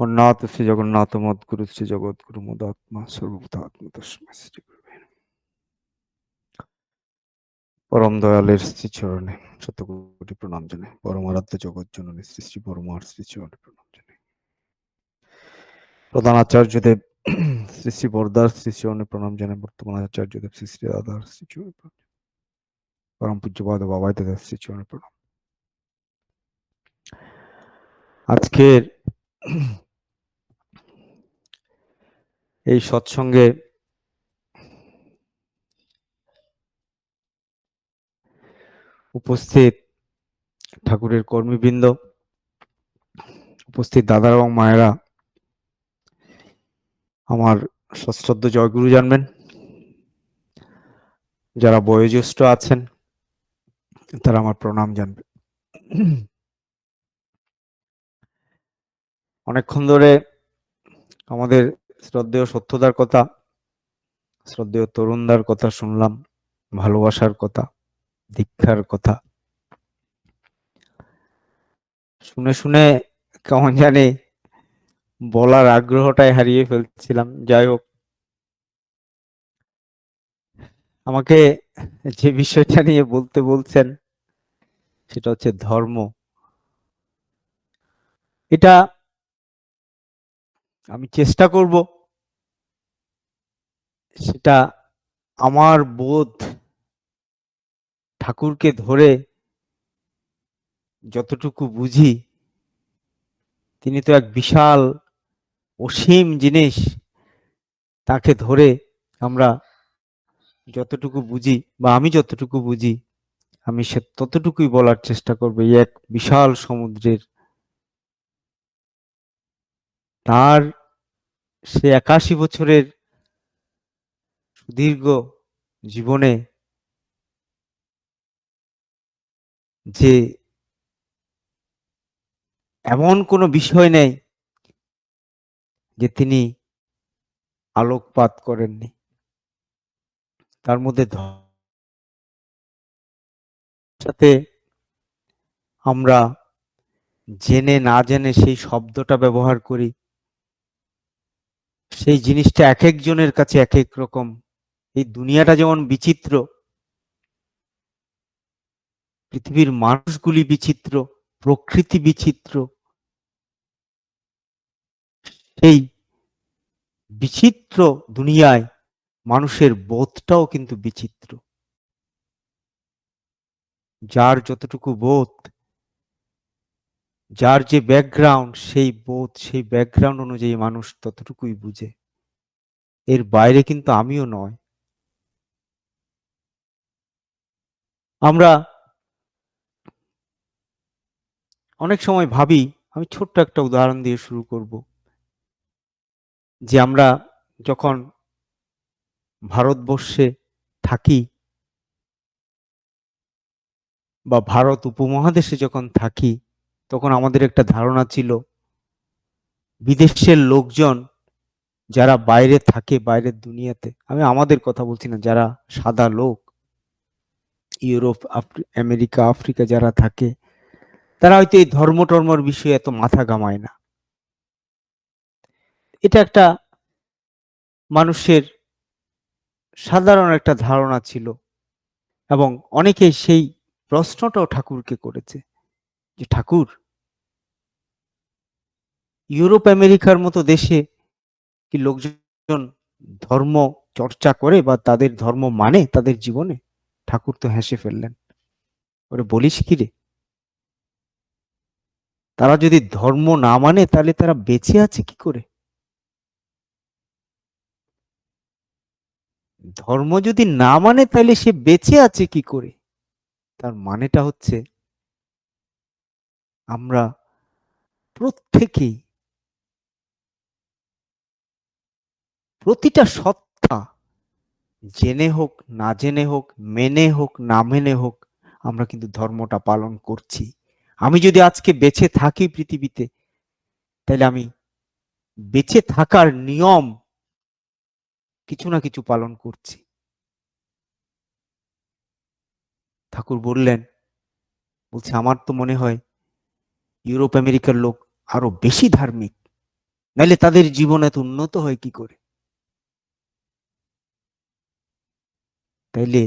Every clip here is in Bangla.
উন্নত শ্রী জগন্নাথ মদ্গুরু শ্রী জগৎগুরু মদাত্মা সর্বভূতাত্মা তস্মৈ শ্রী গুরুবে নমঃ। পরম দয়ালের শ্রীচরণে শতকোটি প্রণাম জানাই। পরম আরাধ্য জগৎ জননী শ্রী শ্রী পরমার শ্রীচরণে প্রণাম জানাই। প্রধান আচার্যদেব শ্রী শ্রী বরদার শ্রীচরণে প্রণাম জানাই। বর্তমান আচার্যদেব শ্রী শ্রী রাধার শ্রীচরণে প্রণাম। পরম পূজ্যপাদ বাবাই দাদার শ্রীচরণে প্রণাম। আজকের এই সৎসঙ্গে উপস্থিত ঠাকুরের কর্মীবৃন্দ, উপস্থিত দাদা এবং মায়েরা আমার সশ্রদ্ধ জয়গুরু জানবেন। যারা বয়োজ্যেষ্ঠ আছেন তারা আমার প্রণাম জানবেন। অনেকক্ষণ ধরে আমাদের শ্রদ্ধেয় সত্যদার কথা, শ্রদ্ধেয় তরুণদার কথা শুনলাম, ভালোবাসার কথা, দীক্ষার কথা শুনে শুনে কেমন জানি বলার আগ্রহটাই হারিয়ে ফেলছিলাম। যাই হোক, আমাকে যে বিষয়টা নিয়ে বলতে বলছেন সেটা হচ্ছে ধর্ম। এটা আমি চেষ্টা করব সেটা আমার বোধ ঠাকুরকে ধরে যতটুকু বুঝি, তিনি তো এক বিশাল অসীম জিনিস, তাকে ধরে আমরা যতটুকু বুঝি বা আমি যতটুকু বুঝি আমি সে ততটুকুই বলার চেষ্টা করব। এই এক বিশাল সমুদ্রের তার সে ৮১ বছরের সুদীর্ঘ জীবনে যে এমন কোনো বিষয় নেই যে তিনি আলোকপাত করেননি। তার মধ্যে সাথে আমরা জেনে না জেনে সেই শব্দটা ব্যবহার করি, সেই জিনিসটা এক একজনের কাছে এক এক রকম। এই দুনিয়াটা যেমন বিচিত্র, পৃথিবীর মানুষগুলি বিচিত্র, প্রকৃতি বিচিত্র, সেই বিচিত্র দুনিয়ায় মানুষের বোধটাও কিন্তু বিচিত্র। যার যতটুকু বোধ, যার যে ব্যাকগ্রাউন্ড, সেই বোধ, সেই ব্যাকগ্রাউন্ড অনুযায়ী মানুষ ততটুকুই বুঝে। এর বাইরে কিন্তু আমিও নয়। আমরা অনেক সময় ভাবি, আমি ছোট্ট একটা উদাহরণ দিয়ে শুরু করব, যে আমরা যখন ভারতবর্ষে থাকি বা ভারত উপমহাদেশে যখন থাকি, তখন আমাদের একটা ধারণা ছিল বিদেশের লোকজন যারা বাইরে থাকে, বাইরের দুনিয়াতে, আমি আমাদের কথা বলছি না, যারা সাদা লোক, ইউরোপ, আমেরিকা, আফ্রিকা যারা থাকে, তারা হয়তো এই ধর্ম টর্মর বিষয়ে এত মাথা ঘামায় না। এটা একটা মানুষের সাধারণ একটা ধারণা ছিল, এবং অনেকে সেই প্রশ্নটাও ঠাকুরকে করেছে যে ঠাকুর, ইউরোপ আমেরিকার মতো দেশে কি লোকজন ধর্ম চর্চা করে বা তাদের ধর্ম মানে তাদের জীবনে? ঠাকুর তো হেসে ফেললেন, ওরে বলিস কি রে, তারা যদি ধর্ম না মানে তাহলে তারা বেঁচে আছে কি করে? ধর্ম যদি না মানে তাহলে সে বেঁচে আছে কি করে? তার মানেটা হচ্ছে আমরা প্রত্যেকেই, প্রতিটা সত্তা, জেনে হোক না জেনে হোক, মেনে হোক না মেনে হোক, আমরা কিন্তু ধর্মটা পালন করছি। আমি যদি আজকে বেঁচে থাকি পৃথিবীতে, তাহলে আমি বেঁচে থাকার নিয়ম কিছু না কিছু পালন করছি। ঠাকুর বললেন, বলছে আমার তো মনে হয় ইউরোপ আমেরিকার লোক আরো বেশি ধার্মিক, নাহলে তাদের জীবন এত উন্নত হয় কি করে? তাইলে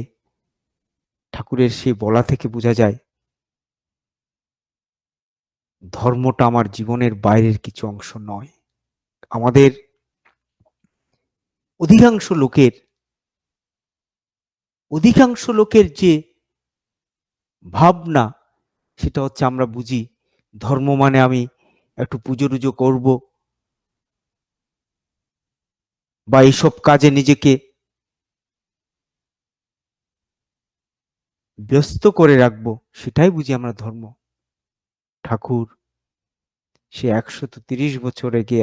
ঠাকুরের সেই বলা থেকে বোঝা যায় ধর্মটা আমার জীবনের বাইরের কিছু অংশ নয়। আমাদের অধিকাংশ লোকের যে ভাবনা, সেটা হচ্ছে আমরা বুঝি ধর্ম মানে আমি একটু পুজো-টুজো করব বা এইসব কাজে নিজেকে ব্যস্ত করে রাখবো, সেটাই বুঝি আমরা ধর্ম। ঠাকুর সে ১৩০ বছর আগে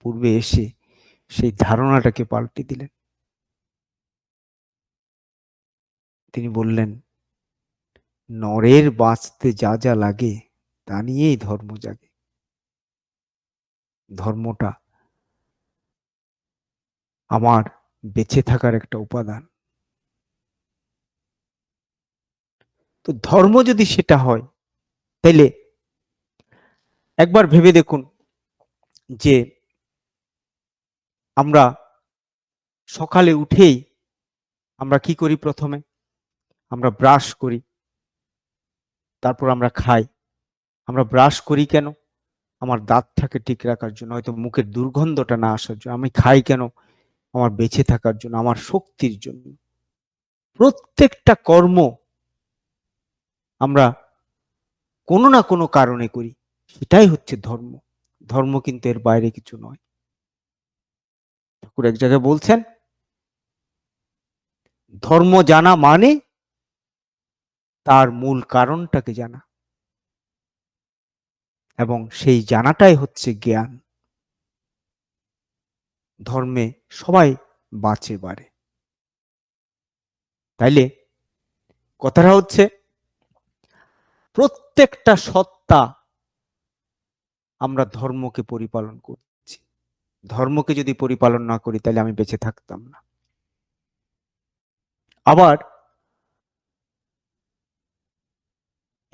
পূর্বে এসে সেই ধারণাটাকে পাল্টে দিলেন। তিনি বললেন, নরের বাঁচতে যা যা লাগে তা নিয়েই ধর্ম জাগে। ধর্মটা আমার বেঁচে থাকার একটা উপাদান। তো ধর্ম যদি সেটা হয়, তাইলে একবার ভেবে দেখুন যে আমরা সকালে উঠেই আমরা কি করি? প্রথমে আমরা ব্রাশ করি, তারপর আমরা খাই। আমরা ব্রাশ করি কেন? আমার দাঁতটাকে ঠিক রাখার জন্য, হয়তো মুখের দুর্গন্ধটা না আসার জন্য। আমি খাই কেন? আমার বেঁচে থাকার জন্য, আমার শক্তির জন্য। প্রত্যেকটা কর্ম আমরা কোনো না কোনো কারণে করি, সেটাই হচ্ছে ধর্ম। ধর্ম কিন্তু এর বাইরে কিছু নয়। ঠাকুর এক জায়গায় বলছেন, ধর্ম জানা মানে তার মূল কারণটাকে জানা, এবং সেই জানাটাই হচ্ছে জ্ঞান। ধর্মে সবাই বাঁচে বাড়ে। তাইলে কথাটা হচ্ছে প্রত্যেকটা সত্তা আমরা ধর্মকে পরিপালন করছি। ধর্মকে যদি পরিপালন না করি, তাহলে আমি বেঁচে থাকতাম না। আবার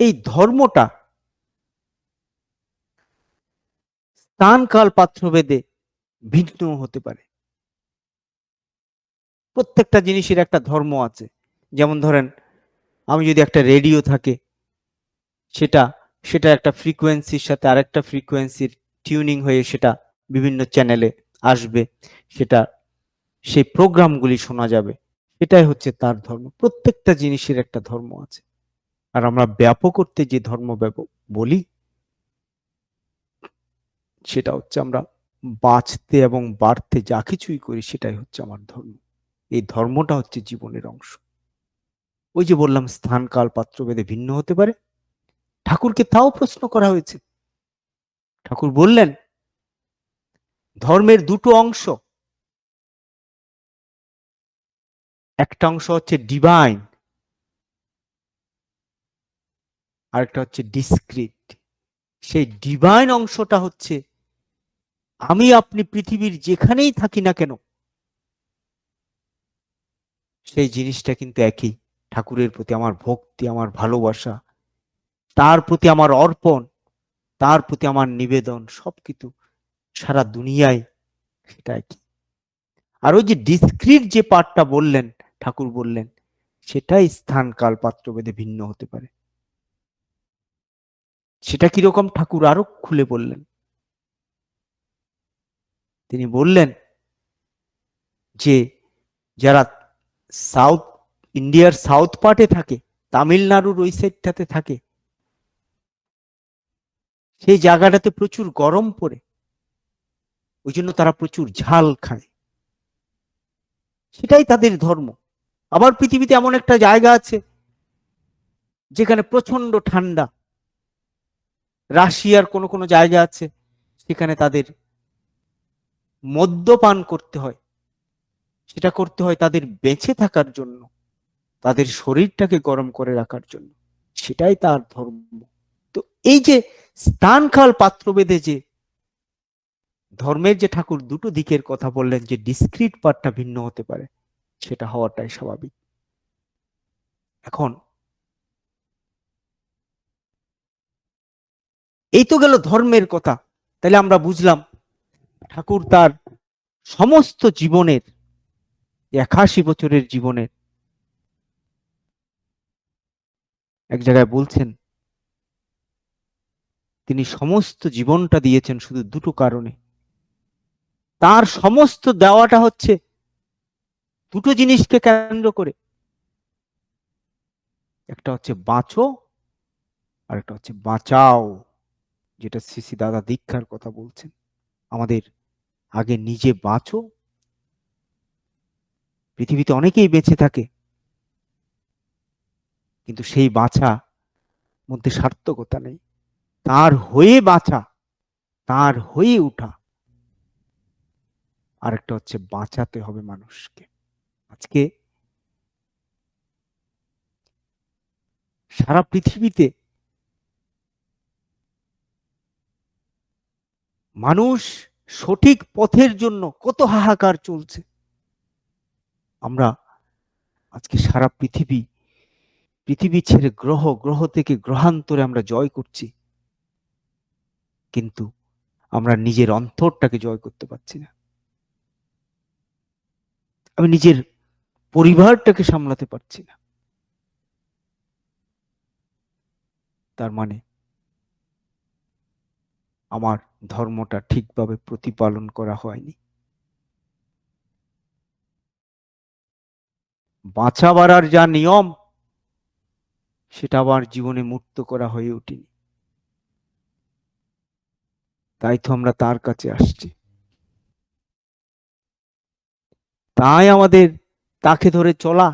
এই ধর্মটা স্থান কাল পাত্র ভেদে ভিন্ন হতে পারে। প্রত্যেকটা জিনিসের একটা ধর্ম আছে। যেমন ধরেন, আমি যদি একটা রেডিও থাকে, সেটা সেটা একটা ফ্রিকোয়েন্সির সাথে আরেকটা ফ্রিকোয়েন্সির টিউনিং হয়ে সেটা বিভিন্ন চ্যানেলে আসবে, সেটা সেই প্রোগ্রামগুলি শোনা যাবে। এটাই হচ্ছে তার ধর্ম। প্রত্যেকটা জিনিসের একটা ধর্ম আছে। আর আমরা ব্যাপক করতে যে ধর্ম বলি, সেটা হচ্ছে আমরা বাঁচতে এবং বাড়তে যা কিছুই করি, সেটাই হচ্ছে আমার ধর্ম। এই ধর্মটা হচ্ছে জীবনের অংশ। ওই যে বললাম, স্থান কাল পাত্র ভেদে ভিন্ন হতে পারে। ঠাকুরকে তাও প্রশ্ন করা হয়েছে। ঠাকুর বললেন, ধর্মের দুটো অংশ। একটা অংশ হচ্ছে ডিভাইন, আর একটা হচ্ছে ডিসক্রিট। সেই ডিভাইন অংশটা হচ্ছে আমি আপনি পৃথিবীর যেখানেই থাকি না কেন, সেই জিনিসটা কিন্তু একই। ঠাকুরের প্রতি আমার ভক্তি, আমার ভালোবাসা, তার প্রতি আমার অর্পণ, তার প্রতি আমার নিবেদন, সবকিছু সারা দুনিয়ায় সেটা একই। আর ওই যে ডিসক্রিট যে পার্টটা বললেন, ঠাকুর বললেন, সেটাই স্থান কাল পাত্র ভেদে ভিন্ন হতে পারে। সেটা কিরকম? ঠাকুর আরো খুলে বললেন। তিনি বললেন যে যারা সাউথ ইন্ডিয়ার সাউথ পার্টে থাকে, তামিলনাড়ুর ওই সাইডটাতে থাকে, সেই জায়গাটাতে প্রচুর গরম পড়ে, ওই জন্য তারা প্রচুর ঝাল খায়। সেটাই তাদের ধর্ম। আবার পৃথিবীতে এমন একটা জায়গা আছে যেখানে প্রচন্ড ঠান্ডা, রাশিয়ার কোন কোন জায়গা আছে সেখানে তাদের মদ্যপান করতে হয়। সেটা করতে হয় তাদের বেঁচে থাকার জন্য, তাদের শরীরটাকে গরম করে রাখার জন্য। সেটাই তার ধর্ম। তো এই যে স্থান কাল পাত্রভেদে যে ধর্মের যে ঠাকুর দুটো দিকের কথা বললেন, যে ডিসক্রিট পার্টটা ভিন্ন হতে পারে, সেটা হওয়াটাই স্বাভাবিক। এখন এই তো গেল ধর্মের কথা। তাহলে আমরা বুঝলাম ঠাকুর তার সমস্ত জীবনের 81 বছরের জীবনের এক জায়গায় বলছেন তিনি সমস্ত জীবনটা দিয়েছেন শুধু দুটো কারণে। তার সমস্ত দেওয়াটা হচ্ছে দুটো জিনিসকে কেন্দ্র করে, একটা হচ্ছে বাঁচো আর একটা হচ্ছে বাঁচাও, যেটা শ্রী শ্রী দাদা দীক্ষার কথা বলছেন। আমাদের আগে নিজে বাঁচো। পৃথিবীতে অনেকেই বেঁচে থাকে, কিন্তু সেই বাঁচা মধ্যে সার্থকতা নেই। তার হয়ে বাঁচা, তার হয়ে উঠা, আর একটা হচ্ছে বাঁচাতে হবে মানুষকে। আজকে সারা পৃথিবীতে মানুষ সঠিক পথের জন্য কত হাহাকার চলছে। আমরা আজকে সারা পৃথিবী ছেড়ে গ্রহ থেকে গ্রহান্তরে আমরা জয় করছি, কিন্তু আমরা নিজের অন্তরটাকে জয় করতে পারছি না। আমি নিজের পরিবারটাকে সামলাতে পারছি না। তার মানে আমার ধর্মটা ঠিকভাবে প্রতিপালন করা হয়নি। বাঁচাবার আর যা নিয়ম, সেটা আমার জীবনে মূর্ত করা হয়ে ওঠেনি। তাই তো আমরা তার কাছে আসছি। তাই আমাদের তাকে ধরে চলা,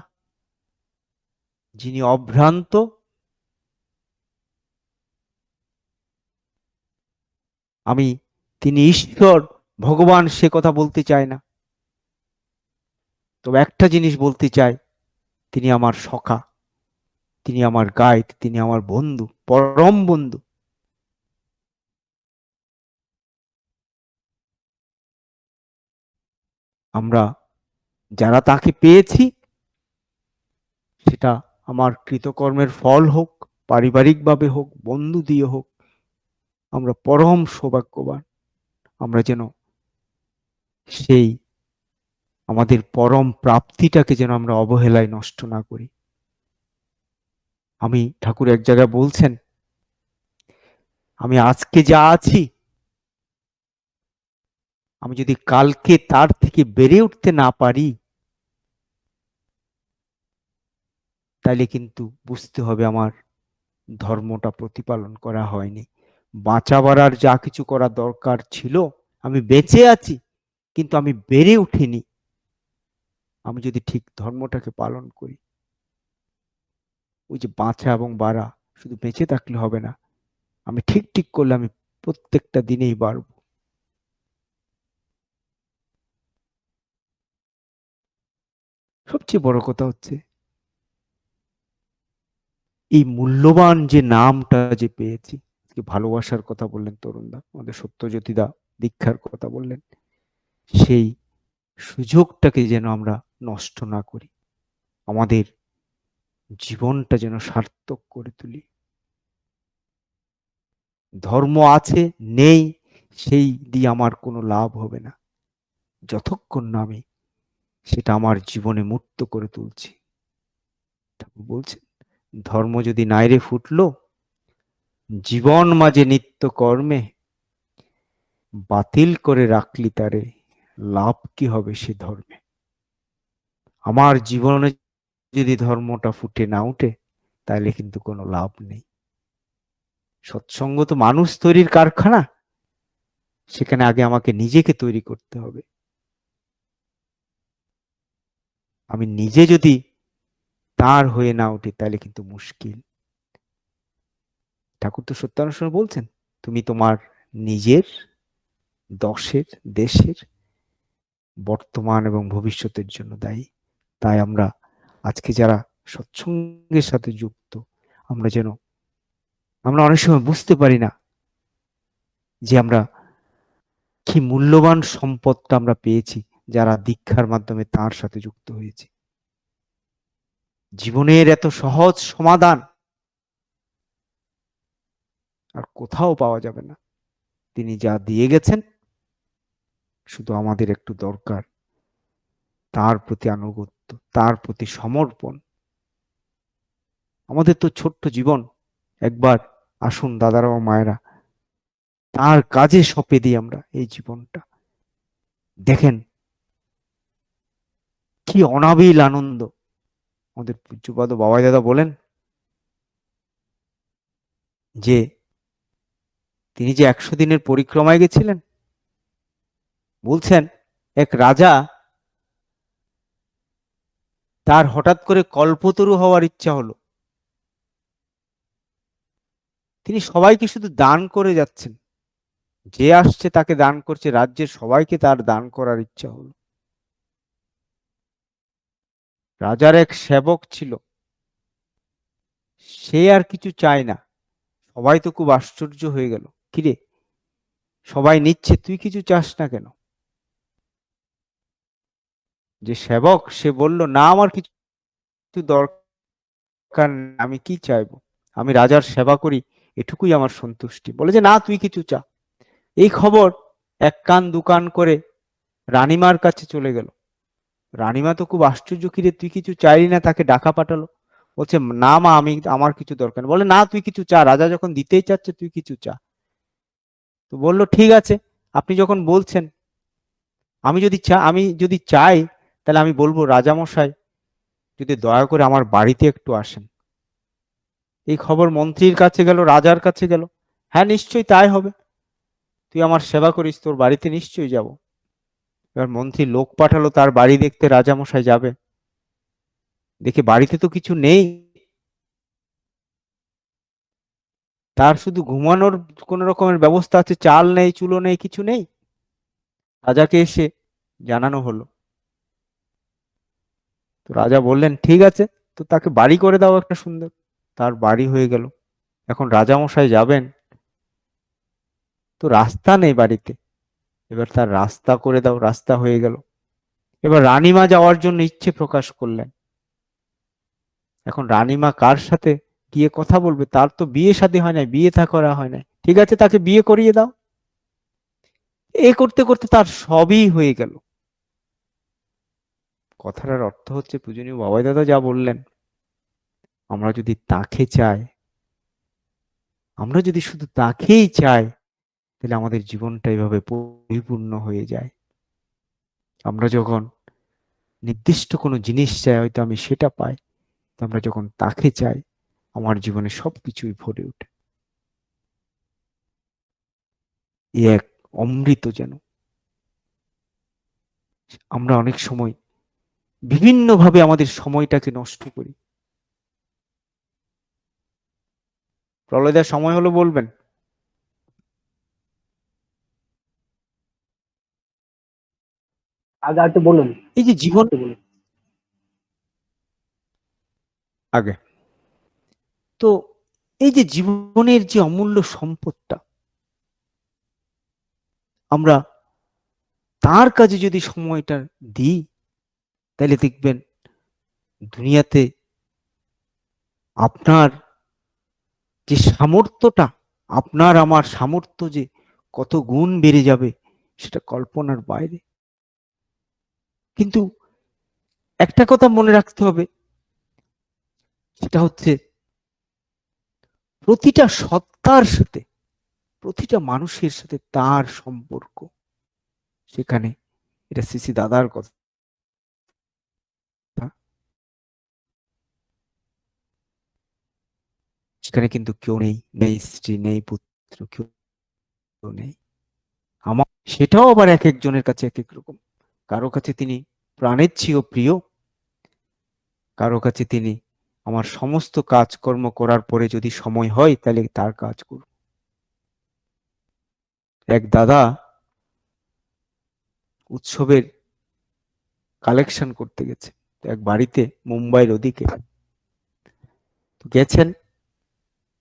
যিনি অভ্রান্ত, আমি তিনি ঈশ্বর ভগবান সে কথা বলতে চাই না, তবে একটা জিনিস বলতে চাই, তিনি আমার সখা, তিনি আমার গাইড, তিনি আমার বন্ধু, পরম বন্ধু। আমরা যারা তাকে পেয়েছি, সেটা আমার কৃতকর্মের ফল হোক, পারিবারিকভাবে হোক, বন্ধু দিয়ে হোক, আমরা পরম সৌভাগ্যবান। আমরা যেন সেই আমাদের পরম প্রাপ্তিটাকে যেন আমরা অবহেলায় নষ্ট না করি। আমি ঠাকুর এক জায়গায় বলছেন, আমি আজকে যা আছি, আমি যদি কালকে তার থেকে বেড়ে উঠতে না পারি, তাইলে কিন্তু বুঝতে হবে আমার ধর্মটা প্রতিপালন করা হয়নি। বাঁচাবার আর যা কিছু করা দরকার ছিল, আমি বেঁচে আছি, কিন্তু আমি বেড়ে উঠিনি। আমি যদি ঠিক ধর্মটাকে পালন করি, ওই যে বাঁচা এবং বাড়া, শুধু বেঁচে থাকলে হবে না, আমি ঠিক করলে আমি প্রত্যেকটা দিনেই বাড়ব। সবচেয়ে বড় কথা হচ্ছে এই মূল্যবান যে নামটা যে পেয়েছি। ভালোবাসার কথা বললেন তরুণদা, আমাদের সত্যজ্যোতিদা দীক্ষার কথা বললেন, সেই সুযোগটাকে যেন আমরা নষ্ট না করি, আমাদের জীবনটা যেন সার্থক করে তুলি। ধর্ম আছে নেই সেই দিয়ে আমার কোনো লাভ হবে না, যতক্ষণ না আমি সেটা আমার জীবনে মূর্ত করে তুলছি। ঠাকুর বলছেন, ধর্ম যদি নাইরে ফুটলো জীবন মাঝে নিত্য কর্মে, বাতিল করে রাখলি তারে, লাভ কি হবে সে ধর্মে। আমার জীবনে যদি ধর্মটা ফুটে না উঠে, তাহলে কিন্তু কোনো লাভ নেই। সৎসঙ্গ তো মানুষ তৈরির কারখানা, সেখানে আগে আমাকে নিজেকে তৈরি করতে হবে। আমি নিজে যদি তার হয়ে না উঠি, তাহলে কিন্তু মুশকিল। ঠাকুর তো সত্যানুসরণ বলছেন, তুমি তোমার নিজের, দশের, দেশের, বর্তমান এবং ভবিষ্যতের জন্য দায়ী। তাই আমরা আজকে যারা সৎসঙ্গের সাথে যুক্ত, আমরা অনেক সময় বুঝতে পারি না যে আমরা কি মূল্যবান সম্পদটা আমরা পেয়েছি যারা দীক্ষার মাধ্যমে তার সাথে যুক্ত হয়েছে। জীবনের এত সহজ সমাধান আর কোথাও পাওয়া যাবে না। তিনি যা দিয়ে গেছেন, শুধু আমাদের একটু দরকার তার প্রতি আনুগত্য, তার প্রতি সমর্পণ। আমাদের তো ছোট্ট জীবন, একবার আসুন দাদারা ও মায়েরা, তার কাজে সঁপে দিই আমরা এই জীবনটা। দেখেন কি অনাবিল আনন্দ। আমাদের পূজ্যপাদ বাবাই দাদা বলেন যে তিনি যে 100 দিনের পরিক্রমায় গেছিলেন, বলছেন এক রাজা, তার হঠাৎ করে কল্পতরু হওয়ার ইচ্ছা হলো। তিনি সবাইকে শুধু দান করে যাচ্ছেন, যে আসছে তাকে দান করছে, রাজ্যের সবাইকে তার দান করার ইচ্ছা হলো। রাজার এক সেবক ছিল, সে আর কিছু চায় না। সবাই তো খুব আশ্চর্য হয়ে গেল, কিরে সবাই নিচ্ছে, তুই কিছু চাস না কেন? যে সেবক সে বলল, না আমার কিছু দরকার নেই, আমি কি চাইবো, আমি রাজার সেবা করি, এটুকুই আমার সন্তুষ্টি। বলে যে না তুই কিছু চা। এই খবর এক কান দুকান করে রানীমার কাছে চলে গেল। রানীমা তো খুব আশ্চর্য, কিরে তুই কিছু চাইলি না, তাকে ডাকা পাঠালো। বলছে না মা, আমি আমার কিছু দরকার নেই। বলে না তুই কিছু চা, রাজা যখন দিতেই চাচ্ছে তুই কিছু চা। তো বললো ঠিক আছে, আপনি যখন বলছেন, আমি যদি চাই, তাহলে আমি বলবো রাজামশাই যদি দয়া করে আমার বাড়িতে একটু আসেন। এই খবর মন্ত্রীর কাছে গেল, রাজার কাছে গেল। হ্যাঁ নিশ্চয়ই তাই হবে, তুই আমার সেবা করিস, তোর বাড়িতে নিশ্চয়ই যাব। এবার মন্ত্রী লোক পাঠালো তার বাড়ি দেখতে, রাজামশাই যাবে, দেখে বাড়িতে তো কিছু নেই, তার শুধু ঘুমানোর কোন রকমের ব্যবস্থা আছে, চাল নেই, চুলো নেই, কিছু নেই। রাজাকে এসে জানানো হলো। তো রাজা বললেন ঠিক আছে, তো তাকে বাড়ি করে দাও একটা সুন্দর। তার বাড়ি হয়ে গেল। এখন রাজামশাই যাবেন, তো রাস্তা নেই বাড়িতে, এবার তার রাস্তা করে দাও, রাস্তা হয়ে গেল। এবার রানীমা যাওয়ার জন্য ইচ্ছে প্রকাশ করলেন। এখন রানীমা কার সাথে গিয়ে কথা বলবে, তার তো বিয়ে শাদী হয় নাই, বিয়ে থা করা হয় নাই, ঠিক আছে তাকে বিয়ে করিয়ে দাও। এ করতে করতে তার সবই হয়ে গেল। কথাটার অর্থ হচ্ছে, পূজনীয় বাবাই দাদা যা বললেন, আমরা যদি তাকে চাই, আমরা যদি শুধু তাকেই চাই, তাহলে আমাদের জীবনটা এইভাবে পরিপূর্ণ হয়ে যায়। আমরা যখন নির্দিষ্ট কোনো জিনিস চাই, হয়তো আমি সেটা পাই, তো আমরা যখন তাকে চাই, আমার জীবনে সবকিছুই ভরে ওঠে। এ এক অমৃত যেন। আমরা অনেক সময় বিভিন্ন ভাবে আমাদের সময়টাকে নষ্ট করি। প্রলয়দার সময় হলো বলবেন। আগে একটু বলুন। এই যে জীবন, একটু বলুন। আগে তো এই যে জীবনের যে অমূল্য সম্পদটা, আমরা তার কাজে যদি সময়টা দিই, তাহলে দেখবেন দুনিয়াতে আপনার যে সামর্থ্যটা, আপনার আমার সামর্থ্য যে কত গুণ বেড়ে যাবে, সেটা কল্পনার বাইরে। কিন্তু একটা কথা মনে রাখতে হবে, সেটা হচ্ছে প্রতিটা সত্তার সাথে, প্রতিটা মানুষের সাথে তার সম্পর্ক। সেখানে এটা শ্রী দাদার কথা, সেখানে কিন্তু কেউ নেই, নেই স্ত্রী, নেই পুত্র, কেউ নেই। আমার সেটাও আবার এক একজনের কাছে এক এক রকম। কারো কাছে তিনি প্রাণের চেয়েও প্রিয়, কারো কাছে তিনি আমার সমস্ত কাজকর্ম করার পরে যদি সময় হয় তাহলে তার কাজ করব। এক দাদা উৎসবের কালেকশন করতে গেছে এক বাড়িতে, মুম্বাইয়ের ওদিকে গেছেন।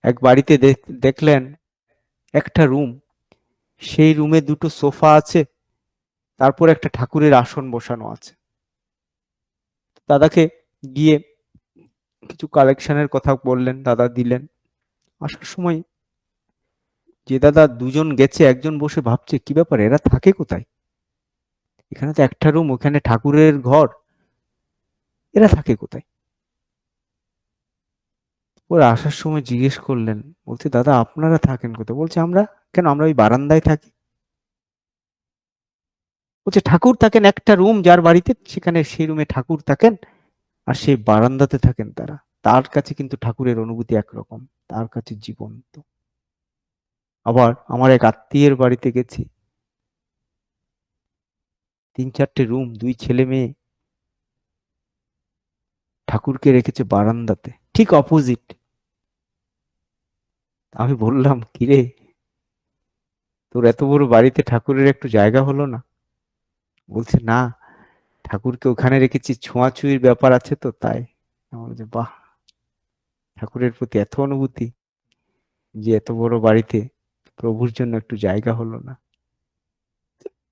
এক বাড়িতে দেখলেন একটা রুম, সেই রুমে দুটো সোফা আছে, তারপর একটা ঠাকুরের আসন বসানো আছে। দাদাকে গিয়ে কিছু কালেকশনের কথা বললেন, দাদা দিলেন। আসার সময় যে দাদা দুজন গেছে, একজন বসে ভাবছে কি ব্যাপার, এরা থাকে কোথায়, এখানে তো একটা রুম, ওখানে ঠাকুরের ঘর, এরা থাকে কোথায়? ওরা আসার সময় জিজ্ঞেস করলেন, বলছে দাদা আপনারা থাকেন কোথায়? বলছে আমরা, কেন আমরা ওই বারান্দায় থাকি। বলছে ঠাকুর থাকেন একটা রুম যার বাড়িতে, সেখানে সেই রুমে ঠাকুর থাকেন, আর সেই বারান্দাতে থাকেন তারা। তার কাছে কিন্তু ঠাকুরের অনুভূতি একরকম, তার কাছে জীবন্ত। আবার আমার এক আত্মীয়ের বাড়িতে গেছি, 3-4টে রুম, 2 ছেলে মেয়ে, ঠাকুরকে রেখেছে বারান্দাতে, ঠিক অপোজিট। আমি বললাম কিরে, তোর এত বড় বাড়িতে ঠাকুরের একটু জায়গা হলো না? বলছে না, ঠাকুরকে ওখানে রেখেছি, ছোঁয়াছুঁয়ির ব্যাপার আছে তো তাই। আমার যে বাহ, ঠাকুরের প্রতি এত অনুভূতি যে এত বড় বাড়িতে প্রভুর জন্য একটু জায়গা হলো না।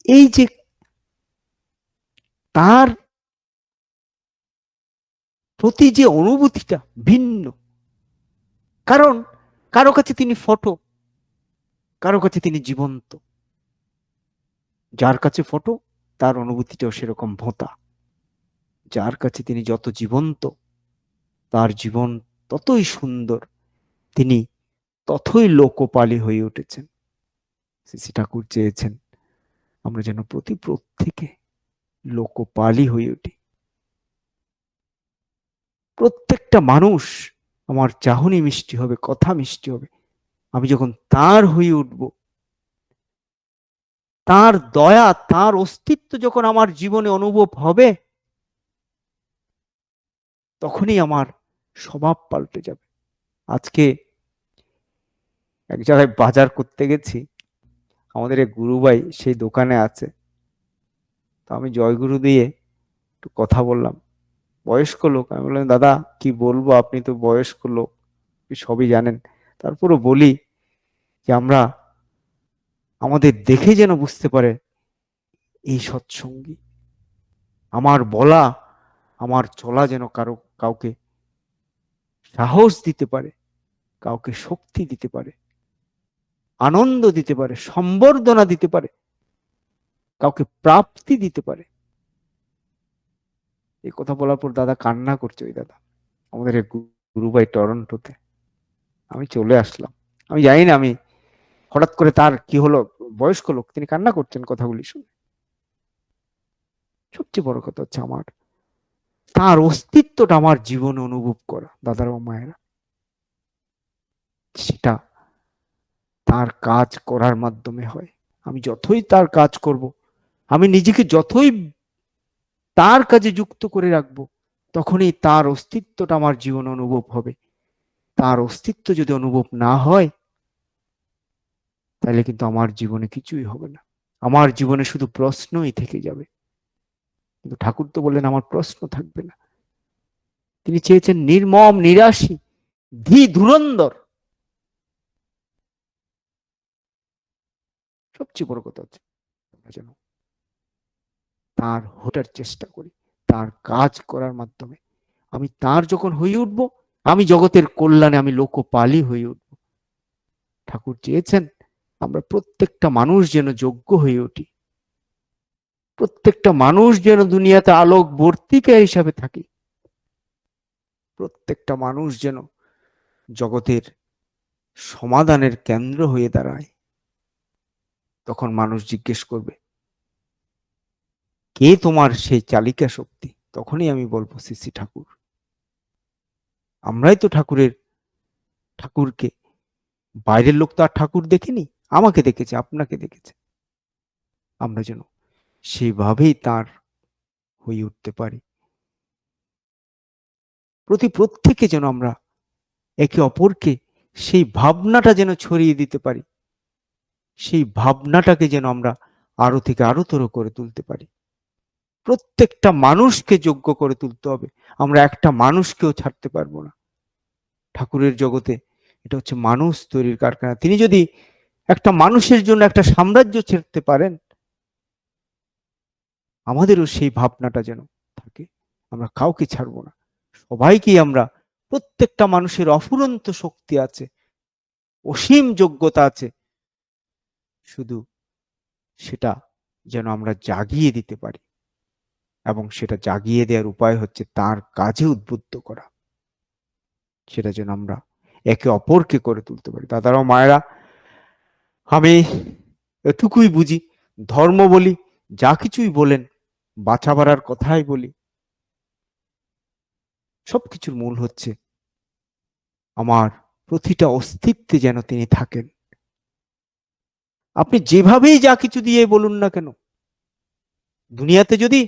এই যে তার প্রতি যে অনুভূতিটা ভিন্ন, কারণ কারো কাছে তিনি ফটো, কারো কাছে তিনি জীবন্ত। যার কাছে ফটো, তার অনুভূতিটাও সেরকম ভোঁতা। যার কাছে তিনি যত জীবন্ত, তার জীবন ততই সুন্দর, তিনি ততই লোকপালি হয়ে উঠেছেন। শ্রী ঠাকুর চেয়েছেন আমরা যেন প্রত্যেকে লোকপালি হয়ে উঠি। প্রত্যেকটা মানুষ আমার চাহনি মিষ্টি হবে, কথা মিষ্টি হবে। আমি যখন তার হয়ে উঠব, তার দয়া, তার অস্তিত্ব যখন আমার জীবনে অনুভব হবে, তখনই আমার স্বভাব পাল্টে যাবে। আজকে এক জায়গায় বাজার করতে গেছি, আমাদের এক গুরুভাই সেই দোকানে আছে। তো আমি জয়গুরু দিয়ে একটু কথা বললাম। বয়স্ক লোক, আমি বললাম দাদা কি বলবো, আপনি তো বয়স্ক লোক, সবই জানেন, তারপরও বলি যে আমরা, আমাদের দেখে যেন বুঝতে পারে এই সৎসঙ্গী। আমার বলা, আমার চলা যেন কাউকে সাহস দিতে পারে, কাউকে শক্তি দিতে পারে, আনন্দ দিতে পারে, সম্বর্ধনা দিতে পারে, কাউকে প্রাপ্তি দিতে পারে। এই কথা বলার পর দাদা কান্না করছে, ওই দাদা আমাদের এক গুরুভাই টরন্টোতে। আমি চলে আসলাম, আমি জানি না, আমি হঠাৎ করে তার কি হলো, বয়স্ক লোক, তিনি কান্না করছেন কথাগুলি শুনে। সবচেয়ে বড় কথা হচ্ছে আমার তার অস্তিত্বটা আমার জীবনে অনুভব করা, দাদার ও মায়েরা, সেটা তার কাজ করার মাধ্যমে হয়। আমি যতই তার কাজ করব, আমি নিজেকে যতই তার কাজে যুক্ত করে রাখবো, তখনই তার অস্তিত্বটা আমার জীবনে অনুভব হবে। তার অস্তিত্ব যদি অনুভব না হয়, তাহলে কিন্তু আমার জীবনে কিছুই হবে না, আমার জীবনে শুধু প্রশ্নই থেকে যাবে। কিন্তু ঠাকুর তো বললেন আমার প্রশ্ন থাকবে না। তিনি চেয়েছেন নির্মম নিরাশী ধী ধুরন্ধর। সবচেয়ে বড় কথা হচ্ছে আমরা যেন তার হটার চেষ্টা করি, তার কাজ করার মাধ্যমে। আমি তার যখন হয়ে উঠব, আমি জগতের কল্যাণে, আমি লোকপালি হয়ে উঠব। ঠাকুর চেয়েছেন আমরা প্রত্যেকটা মানুষ যেন যোগ্য হয়ে উঠি, প্রত্যেকটা মানুষ যেন দুনিয়াতে আলোক বর্তিকা হিসাবে থাকি, প্রত্যেকটা মানুষ যেন জগতের সমাধানের কেন্দ্র হয়ে দাঁড়ায়। তখন মানুষ জিজ্ঞেস করবে কে তোমার সেই চালিকা শক্তি? তখনই আমি বলবো শ্রী শ্রী ঠাকুর। আমরাই তো ঠাকুরকে, বাইরের লোক তো আর ঠাকুর দেখেনি, আমাকে দেখেছে, আপনাকে দেখেছে। আমরা যেন সেইভাবেই তার হয়ে উঠতে পারি। প্রত্যেকে যেন আমরা একে অপরকে সেই ভাবনাটা যেন ছড়িয়ে দিতে পারি, সেই ভাবনাটাকে যেন আমরা আরো থেকে আরোতর করে তুলতে পারি। প্রত্যেকটা মানুষকে যোগ্য করে তুলতে হবে, আমরা একটা মানুষকেও ছাড়তে পারবো না। ঠাকুরের জগতে এটা হচ্ছে মানুষ তৈরির কারখানা। তিনি যদি একটা মানুষের জন্য একটা সাম্রাজ্য ছেড়তে পারেন, আমাদেরও সেই ভাবনাটা যেন থাকে, আমরা কাউকে ছাড়বো না, সবাইকেই আমরা, প্রত্যেকটা মানুষের অফুরন্ত শক্তি আছে, অসীম যোগ্যতা আছে, শুধু সেটা যেন আমরা জাগিয়ে দিতে পারি, এবং সেটা জাগিয়ে দেওয়ার উপায় হচ্ছে তার কাজে উদ্বুদ্ধ করা। সেটা যেন আমরা একে অপরকে করে তুলতে পারি। দাদারা ও মায়েরা, আমি এটুকুই বুঝি, ধর্ম বলি, যা কিছুই বলেন, বাঁচা বাড়ার কথাই বলি, সবকিছুর মূল হচ্ছে আমার প্রতিটা অস্তিত্বে যেন তিনি থাকেন। আপনি যেভাবেই যা কিছু দিয়ে বলুন না কেন, দুনিয়াতে যদি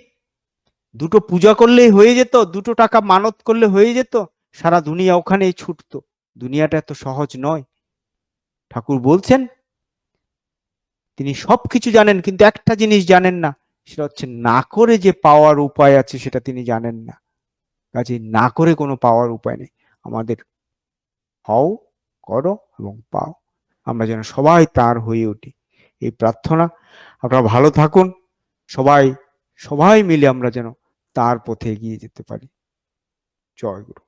দুটো পূজা করলেই হয়ে যেত, দুটো টাকা মানত করলে হয়ে যেত, সারা দুনিয়া ওখানেই ছুটতো। দুনিয়াটা এত সহজ নয়। ঠাকুর বলছেন তিনি সবকিছু জানেন, কিন্তু একটা জিনিস জানেন না, সেটা হচ্ছে না করে যে পাওয়ার উপায় আছে সেটা তিনি জানেন না। কাজে না করে কোনো পাওয়ার উপায় নেই। আমাদের হও, করো এবং পাও। আমরা যেন সবাই তার হয়ে উঠি, এই প্রার্থনা। আপনারা ভালো থাকুন। সবাই সবাই মিলে আমরা যেন তার পথে এগিয়ে যেতে পারি। জয় গুরু।